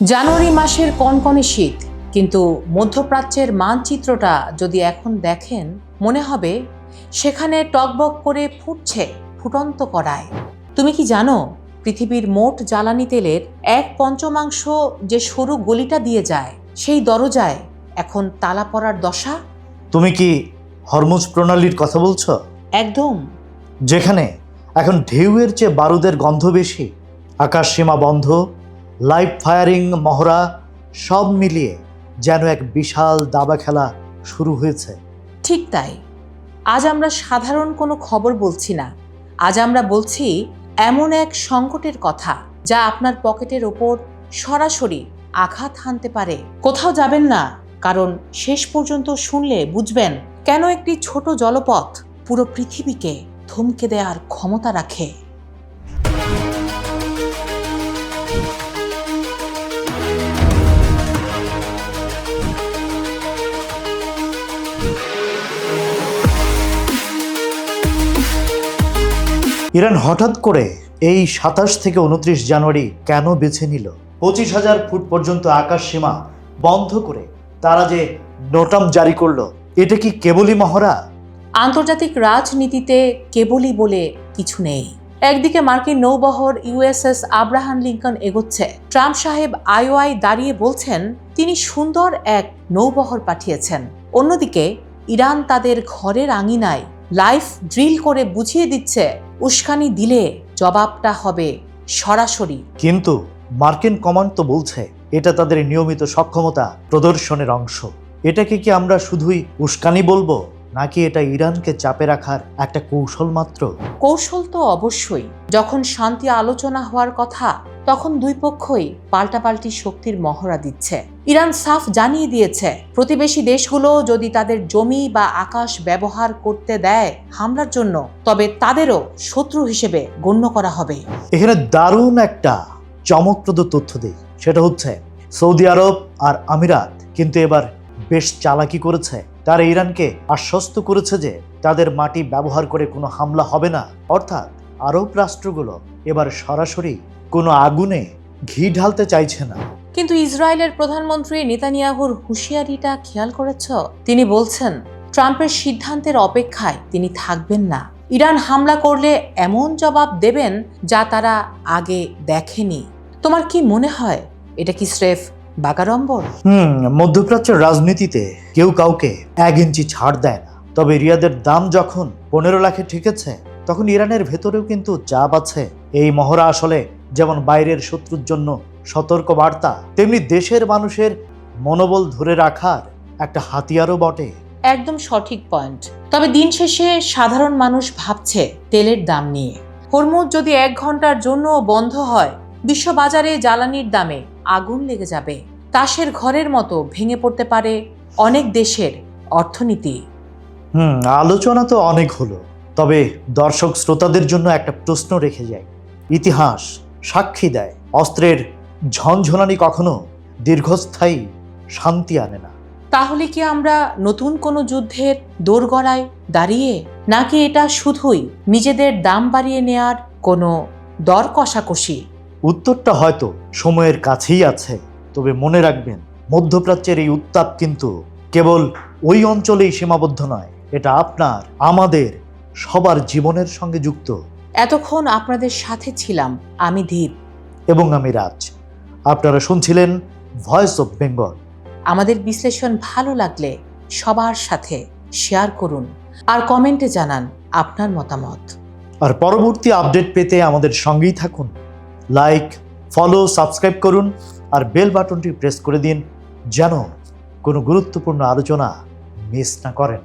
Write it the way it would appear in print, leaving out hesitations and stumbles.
জানুয়ারি মাসের কনকনে শীত, কিন্তু মধ্যপ্রাচ্যের মানচিত্রটা যদি এখন দেখেন মনে হবে সেখানে টকবক করে ফুটছে ফুটন্ত কড়ায়। তুমি কি জানো পৃথিবীর মোট জ্বালানি তেলের 1/5 যে সরু গলিটা দিয়ে যায় সেই দরজায় এখন তালা পড়ার দশা? তুমি কি হরমুজ প্রণালীর কথা বলছো? একদম। যেখানে এখন ঢেউয়ের চেয়ে বারুদের গন্ধ বেশি, আকাশ সীমা বন্ধ, লাইভ ফায়ারিং, মহড়া সব মিলিয়ে যেন এক বিশাল দাবা খেলা শুরু হয়েছে। ঠিক তাই। আজ আমরা সাধারণ কোনো খবর বলছি না, আজ আমরা বলছি এমন এক সংকটের কথা যা আপনার পকেটের ওপর সরাসরি আঘাত হানতে পারে। কোথাও যাবেন না, কারণ শেষ পর্যন্ত শুনলে বুঝবেন কেন একটি ছোট জলপথ পুরো পৃথিবীকে থমকে দেওয়ার ক্ষমতা রাখে। ইরান হঠাৎ করে এই 27 থেকে 29 জানুয়ারি কেন বেছে নিল? 25,000 ফুট পর্যন্ত আকাশ সীমা বন্ধ করে তারা যে নোটাম জারি করলো, এটা কি কেবলই মহড়া? আন্তর্জাতিক রাজনীতিতে কেবলই বলে কিছু নেই। একদিকে মার্কিন নৌবহর ইউএসএস আব্রাহাম লিঙ্কন এগোচ্ছে, ট্রাম্প সাহেব আইওয়ায় দাঁড়িয়ে বলছেন তিনি সুন্দর এক নৌবহর পাঠিয়েছেন। অন্যদিকে ইরান তাদের ঘরের আঙিনায় লাইভ ড্রিল করে বুঝিয়ে দিচ্ছে উস্কানি দিলে জবাবটা হবে সরাসরি। কিন্তু মার্কিন কমান্ড তো বলছে এটা তাদের নিয়মিত সক্ষমতা প্রদর্শনের অংশ। এটাকে কি আমরা শুধুই উস্কানি বলবো, নাকি এটা ইরানকে চাপে রাখার একটা কৌশল মাত্র? কৌশল তো অবশ্যই। যখন শান্তি আলোচনা হওয়ার কথা তখন দুই পক্ষই পাল্টাপাল্টি শক্তির মহড়া দিচ্ছে। ইরান সাফ জানিয়ে দিয়েছে প্রতিবেশী দেশগুলো যদি তাদের জমি বা আকাশ ব্যবহার করতে দেয় হামলার জন্য, তবে তাদেরও শত্রু হিসেবে গণ্য করা হবে। এখানে দারুণ একটা চমকপ্রদ তথ্য দেই, সেটা হচ্ছে সৌদি আরব আর আমিরাত কিন্তু এবার বেশ চালাকি করেছে। তারা ইরানকে আশ্বস্ত করেছে যে তাদের মাটি ব্যবহার করে কোনো হামলা হবে না। অর্থাৎ আরব রাষ্ট্রগুলো এবার সরাসরি কোনো আগুনে ঘি ঢালতে চাইছে না। কিন্তু ইসরায়েলের প্রধানমন্ত্রী নেতানিয়াহুর হুঁশিয়ারিটা খেয়াল করেছ? তিনি বলছেন ট্রাম্পের সিদ্ধান্তের অপেক্ষায় তিনি থাকবেন না। ইরান হামলা করলে এমন জবাব দেবেন যা তারা আগে দেখেনি। তোমার কি মনে হয় এটা কি স্রেফ বাগাড়ম্বর? মধ্যপ্রাচ্যের রাজনীতিতে কেউ কাউকে 1 ইঞ্চি ছাড় দেয় না। তবে রিয়াদের দাম যখন 15 লাখে ঠেকেছে, তখন ইরানের ভেতরেও কিন্তু চাপ আছে। এই মহড়া আসলে যেমন বাইরের শত্রুর জন্য সতর্ক বার্তা, তেমনি দেশের মানুষের মনোবল ধরে রাখার একটা হাতিয়ারও বটে। একদম সঠিক পয়েন্ট। তবে দিন শেষে সাধারণ মানুষ ভাবছে তেলের দাম নিয়ে। হরমুজ যদি 1 ঘন্টার জন্য বন্ধ হয়, বিশ্ববাজারে জ্বালানির দামে আগুন লেগে যাবে। তাসের ঘরের মতো ভেঙে পড়তে পারে অনেক দেশের অর্থনীতি। আলোচনা তো অনেক হলো, তবে দর্শক শ্রোতাদের জন্য একটা প্রশ্ন রেখে যায়। ইতিহাস সাক্ষী দেয় অস্ত্রের ঝনঝনানি কখনো দীর্ঘস্থায়ী শান্তি আনে না। তাহলে কি আমরা নতুন কোনো যুদ্ধের দোরগড়ায় দাঁড়িয়ে, নাকি এটা শুধুই নিজেদের দাম বাড়িয়ে নেয়ার কোনো দর কষাকষি? উত্তরটা হয়তো সময়ের কাছেই আছে। তবে মনে রাখবেন, মধ্যপ্রাচ্যের এই উত্তাপ কিন্তু কেবল ওই অঞ্চলেই সীমাবদ্ধ নয়, এটা আপনার আমাদের সবার জীবনের সঙ্গে যুক্ত। এতক্ষণ আপনাদের সাথে ছিলাম আমি ধীর এবং আমি রাজ। আপনারা শুনছিলেন ভয়েস অফ বেঙ্গল। আমাদের বিশ্লেষণ ভালো লাগলে সবার সাথে শেয়ার করুন আর কমেন্টে জানান আপনার মতামত। আর পরবর্তী আপডেট পেতে আমাদের সঙ্গেই থাকুন। লাইক, ফলো, সাবস্ক্রাইব করুন আর বেল বাটনটি প্রেস করে দিন যেন কোনো গুরুত্বপূর্ণ আলোচনা মিস না করেন।